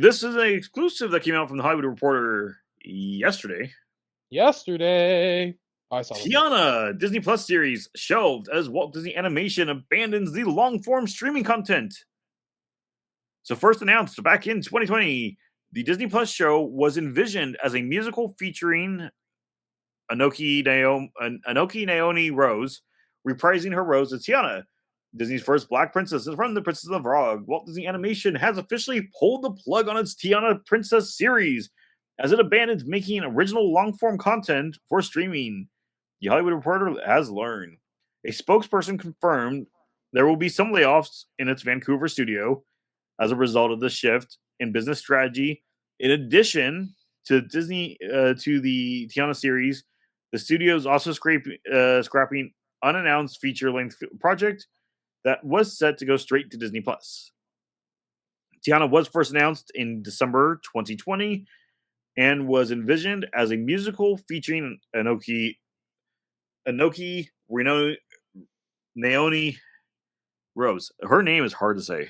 This is an exclusive that came out from the Hollywood Reporter yesterday. Yesterday. I saw this. Tiana Disney Plus series shelved as Walt Disney Animation abandons the long-form streaming content. So first announced back in 2020, the Disney Plus show was envisioned as a musical featuring Anoki Naomi Rose, reprising her roles as Tiana, Disney's first black princess from the Princess of the Frog. Walt Disney Animation has officially pulled the plug on its Tiana Princess series as it abandons making original long-form content for streaming. The Hollywood Reporter has learned. A spokesperson confirmed there will be some layoffs in its Vancouver studio as a result of the shift in business strategy. In addition to Disney to the Tiana series, the studio is also scrapping unannounced feature-length project that was set to go straight to Disney Plus. Tiana was first announced in December 2020 and was envisioned as a musical featuring Anoki Naomi Rose. Her name is hard to say.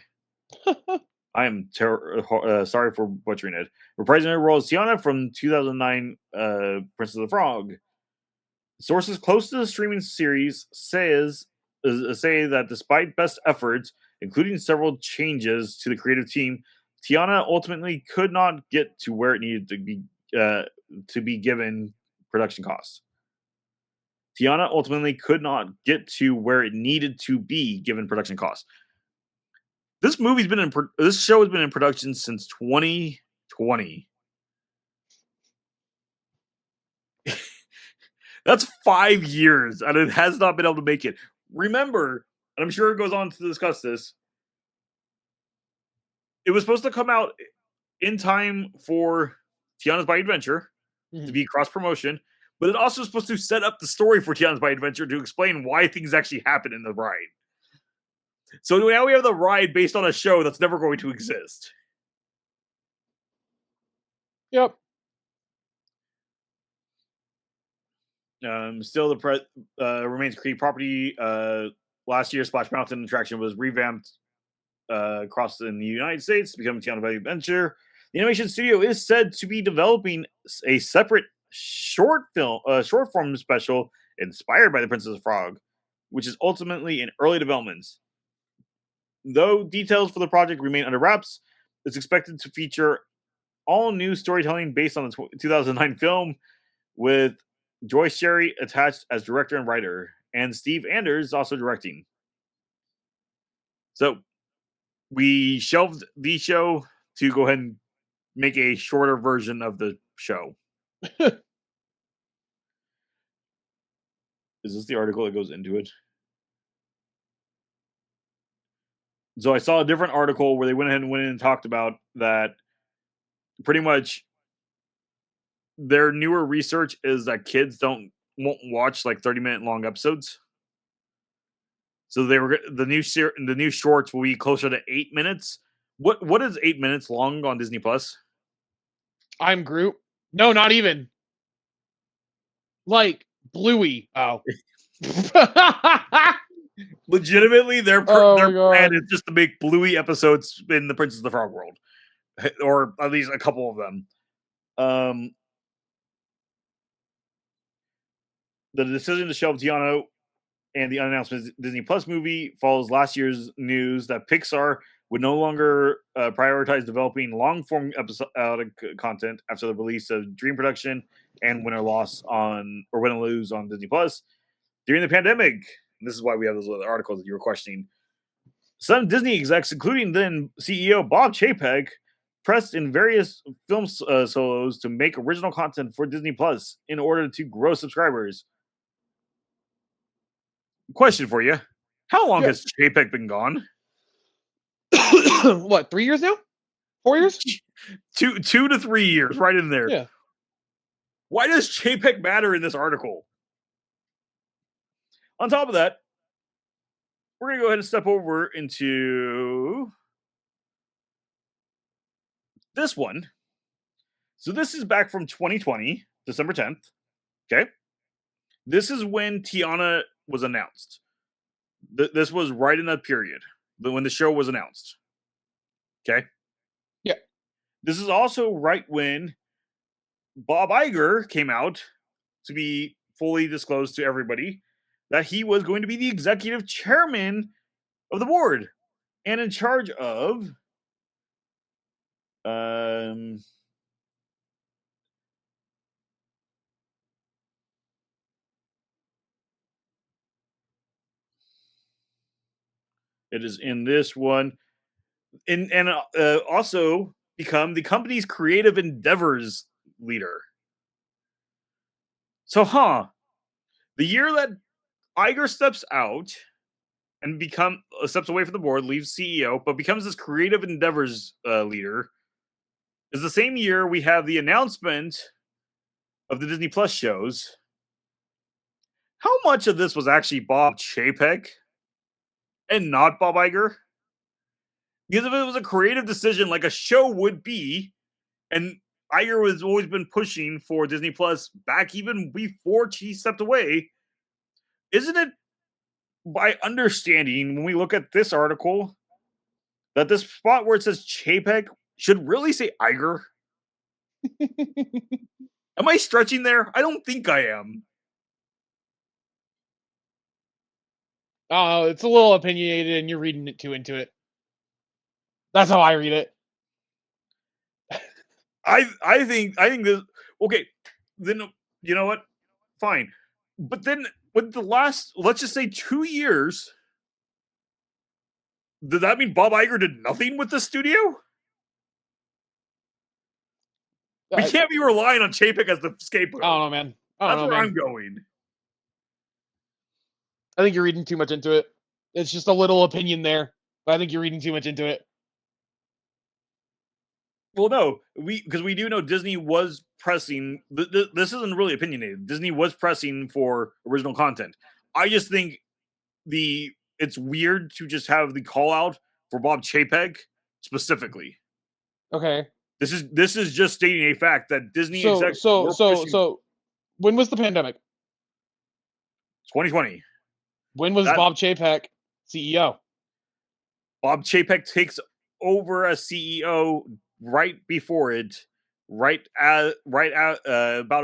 I am sorry for butchering it. Reprising her role as Tiana from 2009 Princess of the Frog. Sources close to the streaming series say that despite best efforts, including several changes to the creative team, Tiana ultimately could not get to where it needed to be given production costs. Tiana ultimately could not get to where it needed to be given production costs. This show has been in production since 2020. That's 5 years, and it has not been able to make it. Remember, and I'm sure it goes on to discuss this, it was supposed to come out in time for Tiana's By Adventure to be cross promotion, but it also was supposed to set up the story for Tiana's By Adventure to explain why things actually happen in the ride. So now we have the ride based on a show that's never going to exist. Yep. Still, the remains Creek property. Last year, Splash Mountain attraction was revamped across in the United States, becoming Tiana By Adventure. The animation studio is said to be developing a separate short form special inspired by the Princess of the Frog, which is ultimately in early development. Though details for the project remain under wraps, it's expected to feature all new storytelling based on the 2009 film, with Joyce Sherry attached as director and writer, and Steve Anders also directing. So we shelved the show to go ahead and make a shorter version of the show. Is this the article that goes into it? So I saw a different article where they went ahead and talked about that pretty much their newer research is that kids won't watch like 30-minute long episodes. So the new shorts will be closer to 8 minutes. What is 8 minutes long on Disney Plus? I'm Groot. No, not even. Like Bluey. Oh. Legitimately, their plan is just to make Bluey episodes in the Princess of the Frog world, or at least a couple of them. The decision to shelve Tiana and the unannounced Disney Plus movie follows last year's news that Pixar would no longer prioritize developing long-form episodic content after the release of Dream Production and Win or Lose on Disney Plus during the pandemic. And this is why we have those other articles that you were questioning. Some Disney execs, including then CEO Bob Chapek, pressed in various film solos to make original content for Disney Plus in order to grow subscribers. Question for you: how long has Chapek been gone? What, 3 years now? 4 years? 2 to 3 years, right in there. Yeah. Why does Chapek matter in this article? On top of that, we're going to go ahead and step over into this one. So this is back from 2020, December 10th. Okay. This is when Tiana was announced. This was right in that period when the show was announced. Okay. Yeah. This is also right when Bob Iger came out to be fully disclosed to everybody that he was going to be the executive chairman of the board and in charge of um it is in this one and also become the company's creative endeavors leader. So, the year that Iger steps out and steps away from the board, leaves CEO, but becomes this creative endeavors leader, is the same year we have the announcement of the Disney Plus shows. How much of this was actually Bob Chapek and not Bob Iger? Because if it was a creative decision like a show would be, and Iger has always been pushing for Disney Plus back even before he stepped away, isn't it by understanding when we look at this article that this spot where it says Chapek should really say Iger? Am I stretching there? I don't think I am. Oh, it's a little opinionated, and you're reading it too into it. That's how I read it. I think this okay. Then you know what? Fine. But then with the last, let's just say 2 years, does that mean Bob Iger did nothing with the studio? We can't be relying on Chapek as the scapegoat. I don't know, man. I don't That's know, where man. I'm going. I think you're reading too much into it. It's just a little opinion there, but I think you're reading too much into it. Well, no, because we do know Disney was pressing. This isn't really opinionated. Disney was pressing for original content. I just think it's weird to just have the call out for Bob Chapek specifically. Okay. This is just stating a fact that Disney So executives so were so pushing so when was the pandemic? 2020. When was That Bob Chapek CEO? Bob Chapek takes over as CEO right before it. About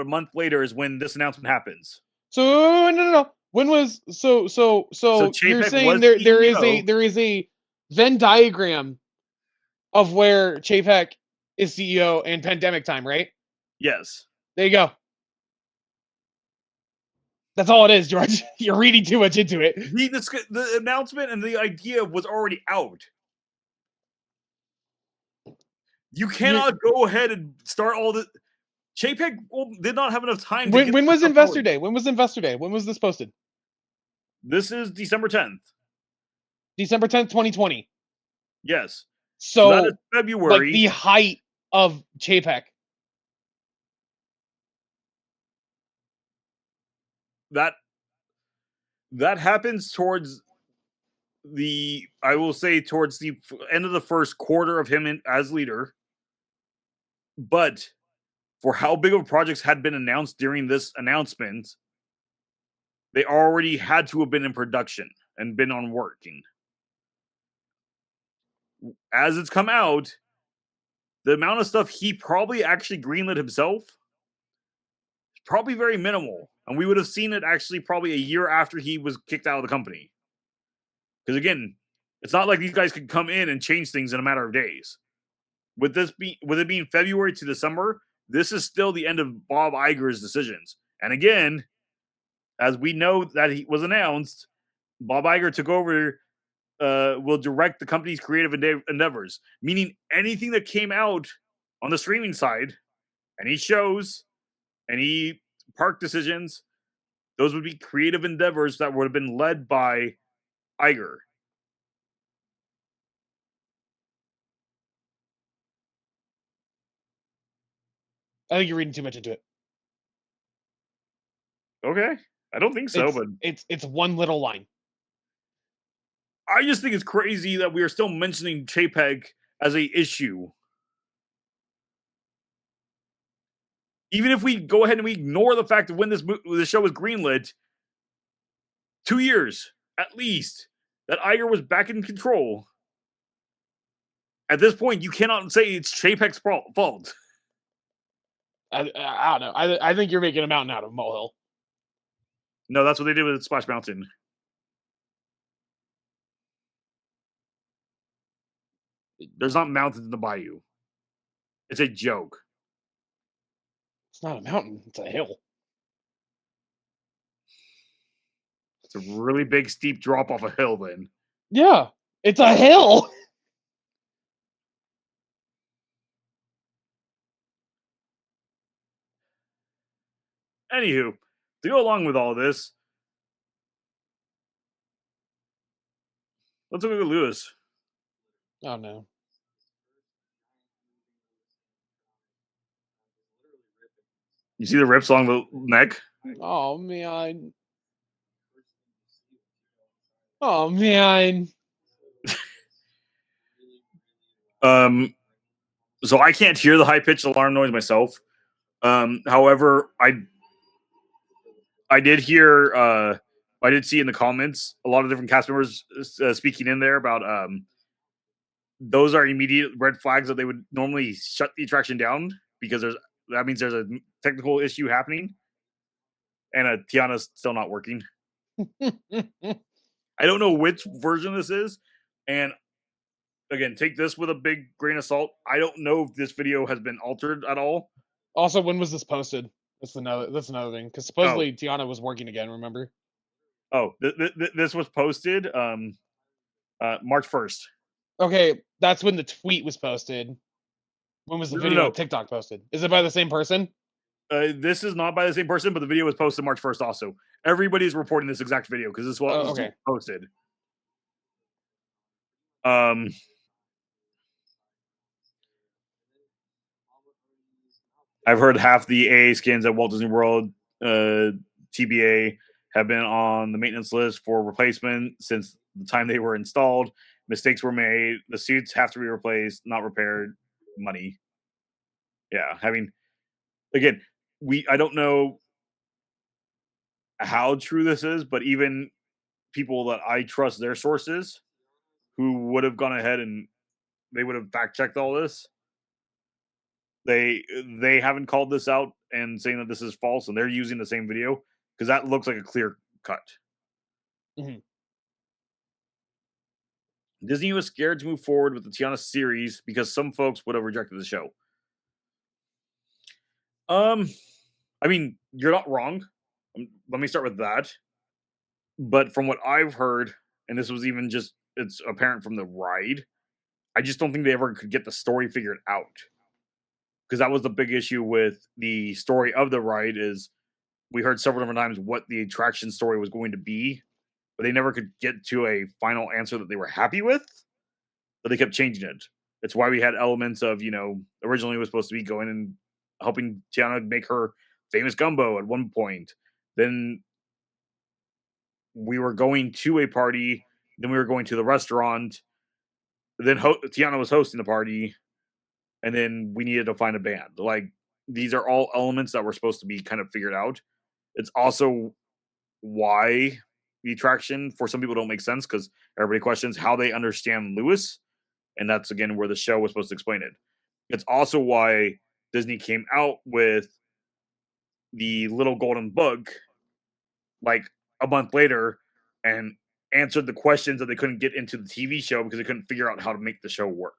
a month later is when this announcement happens. So no. When was so you're Chapek saying was there is a Venn diagram of where Chapek is CEO and pandemic time, right? Yes. There you go. That's all it is, George. You're reading too much into it. The announcement and the idea was already out. You cannot go ahead and start all the. Chapek did not have enough time to get. When was Investor Day? When was Investor Day? When was this posted? This is December 10th. December 10th, 2020. Yes. So that is February. Like the height of Chapek. That happens towards I will say towards the end of the first quarter of him as leader. But for how big of projects had been announced during this announcement, they already had to have been in production and been on working. As it's come out, the amount of stuff he probably actually greenlit himself is probably very minimal. And we would have seen it actually probably a year after he was kicked out of the company. Because again, it's not like these guys could come in and change things in a matter of days. With it being February to December, this is still the end of Bob Iger's decisions. And again, as we know that he was announced, Bob Iger took over, will direct the company's creative endeavors, meaning anything that came out on the streaming side, any shows, any park decisions, those would be creative endeavors that would have been led by Iger. I think you're reading too much into it. Okay. I don't think so, but it's one little line. I just think it's crazy that we are still mentioning Chapek as a issue. Even if we go ahead and we ignore the fact of when the show was greenlit, 2 years at least that Iger was back in control. At this point, you cannot say it's Chapek's fault. I don't know. I think you're making a mountain out of a molehill. No, that's what they did with Splash Mountain. There's not mountains in the bayou. It's a joke. It's not a mountain. It's a hill. It's a really big, steep drop off a hill, then. Yeah, it's a hill. Anywho, to go along with all this, let's look at Lewis. Oh no. You see the rips along the neck? Oh man. Oh man. So I can't hear the high pitched alarm noise myself. However, I did hear, I did see in the comments a lot of different cast members speaking in there about those are immediate red flags that they would normally shut the attraction down because that means there's a technical issue happening, and Tiana's still not working. I don't know which version this is, and again, take this with a big grain of salt. I don't know if this video has been altered at all. Also, when was this posted? That's another thing. Because supposedly Tiana was working again. Remember? Oh, this was posted March 1st. Okay, that's when the tweet was posted. When was the video on TikTok posted? Is it by the same person? This is not by the same person, but the video was posted March 1st also. Everybody's reporting this exact video because this was posted. I've heard half the AA skins at Walt Disney World TBA have been on the maintenance list for replacement since the time they were installed. Mistakes were made. The suits have to be replaced, not repaired. Money. Yeah, I mean, again, I don't know how true this is, but even people that I trust their sources who would have gone ahead and they would have fact checked all this. They haven't called this out and saying that this is false, and they're using the same video because that looks like a clear cut. Mm-hmm. Disney was scared to move forward with the Tiana series because some folks would have rejected the show. I mean, you're not wrong. Let me start with that. But from what I've heard, and this was even just it's apparent from the ride, I just don't think they ever could get the story figured out. Because that was the big issue with the story of the ride is we heard several different times what the attraction story was going to be, but they never could get to a final answer that they were happy with. But they kept changing it. It's why we had elements of, originally it was supposed to be going and helping Tiana make her famous gumbo at one point. Then we were going to a party. Then we were going to the restaurant. Then Tiana was hosting the party. And then we needed to find a band. Like, these are all elements that were supposed to be kind of figured out. It's also why the attraction for some people don't make sense because everybody questions how they understand Lewis. And that's, again, where the show was supposed to explain it. It's also why Disney came out with the little golden book like a month later and answered the questions that they couldn't get into the TV show because they couldn't figure out how to make the show work.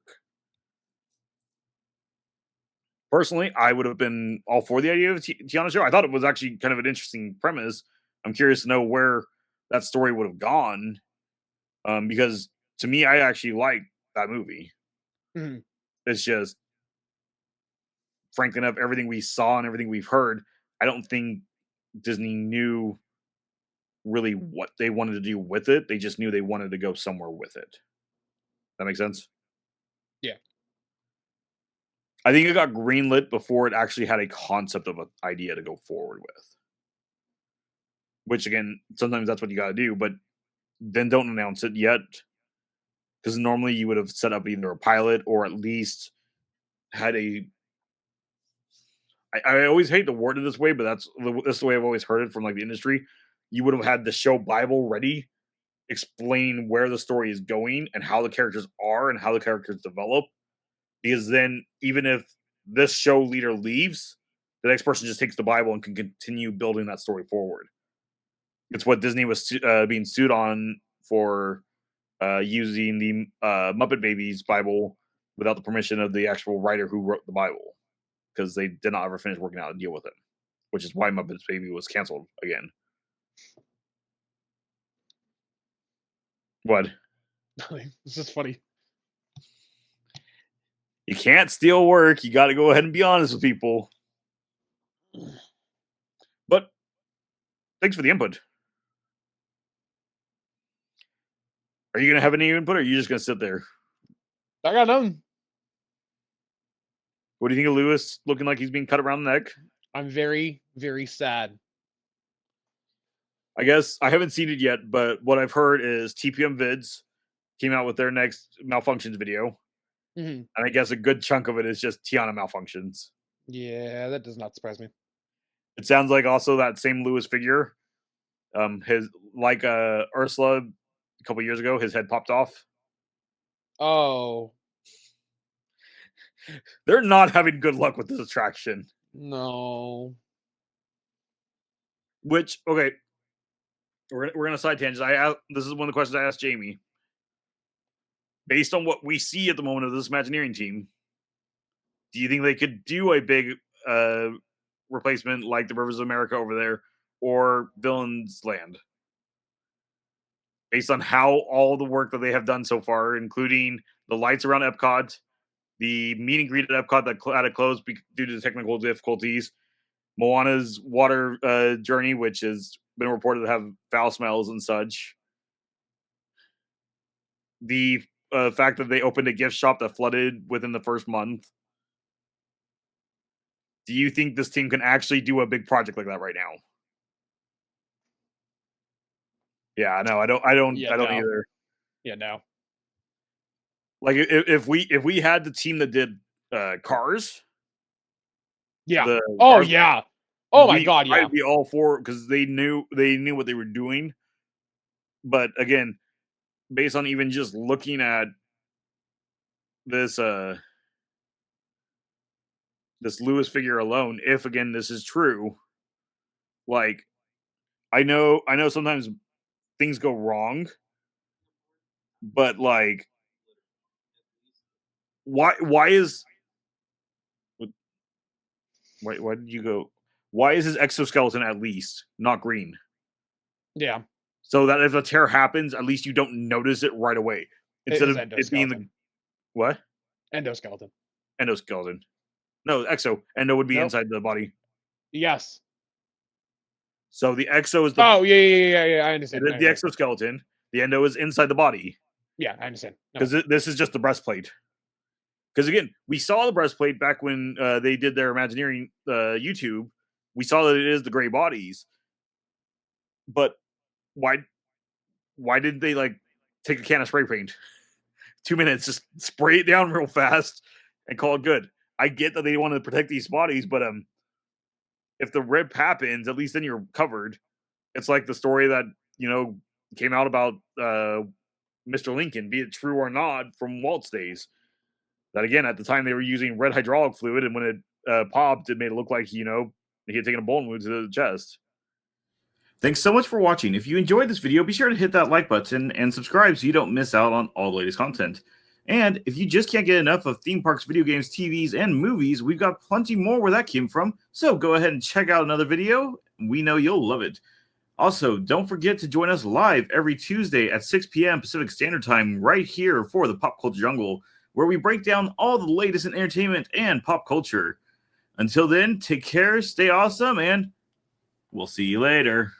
Personally, I would have been all for the idea of Tiana show. I thought it was actually kind of an interesting premise. I'm curious to know where that story would have gone because to me, I actually like that movie. Mm-hmm. It's just, frankly enough, everything we saw and everything we've heard, I don't think Disney knew really what they wanted to do with it. They just knew they wanted to go somewhere with it. That makes sense? Yeah. I think it got greenlit before it actually had a concept of an idea to go forward with. Which, again, sometimes that's what you got to do, but then don't announce it yet. Because normally you would have set up either a pilot or at least had a. I always hate to word it this way, but that's the way I've always heard it from like the industry. You would have had the show Bible ready, explain where the story is going and how the characters are and how the characters develop, Because then, even if this show leader leaves, the next person just takes the Bible and can continue building that story forward. It's what Disney was being sued on for using the Muppet Babies Bible without the permission of the actual writer who wrote the Bible, because they did not ever finish working out a deal with it, which is why Muppets Baby was canceled again. What? It's just funny. You can't steal work. You got to go ahead and be honest with people. But thanks for the input. Are you going to have any input, or are you just going to sit there? I got none. What do you think of Lewis looking like he's being cut around the neck? I'm very, very sad. I guess I haven't seen it yet, but what I've heard is TPM Vids came out with their next malfunctions video. Mm-hmm. And I guess a good chunk of it is just Tiana malfunctions. Yeah, that does not surprise me. It sounds like also that same Lewis figure, his like Ursula a couple years ago, his head popped off. Oh. They're not having good luck with this attraction. No. Which, okay, we're gonna side tangent. This is one of the questions I asked Jamie. Based on what we see at the moment of this Imagineering team, do you think they could do a big replacement like the Rivers of America over there or Villains Land? Based on how all the work that they have done so far, including the lights around Epcot, the meet and greet at Epcot that had to close due to the technical difficulties, Moana's water journey, which has been reported to have foul smells and such, the fact that they opened a gift shop that flooded within the first month. Do you think this team can actually do a big project like that right now? Yeah, no, I don't no. either. Yeah, no. Like if we had the team that did Cars, yeah. Cars, yeah. Oh my god, yeah. I'd be all for it because they knew what they were doing. But again, based on even just looking at this this Lewis figure alone, if again this is true, like I know sometimes things go wrong, but like why did you go? Why is his exoskeleton at least not green? Yeah. So that if a tear happens, at least you don't notice it right away. Instead of it being the what? Endoskeleton. Endoskeleton. No, exo. Endo would be inside the body. Yes. So the exo is the. Oh yeah. I understand. It is the exoskeleton. The endo is inside the body. Yeah, I understand. Because this is just the breastplate. Because again, we saw the breastplate back when they did their Imagineering YouTube. We saw that it is the gray bodies. But why did they like take a can of spray paint? 2 minutes, just spray it down real fast and call it good. I get that they want to protect these bodies, but if the rip happens, at least then you're covered. It's like the story that came out about Mr. Lincoln, be it true or not, from Walt's days. That again, at the time they were using red hydraulic fluid, and when it popped, it made it look like he had taken a bullet wound to the chest. Thanks so much for watching. If you enjoyed this video, be sure to hit that like button and subscribe so you don't miss out on all the latest content. And if you just can't get enough of theme parks, video games, TVs, and movies, we've got plenty more where that came from. So go ahead and check out another video. We know you'll love it. Also, don't forget to join us live every Tuesday at 6 p.m. Pacific Standard Time right here for the Pop Culture Jungle, where we break down all the latest in entertainment and pop culture. Until then, take care, stay awesome, and we'll see you later.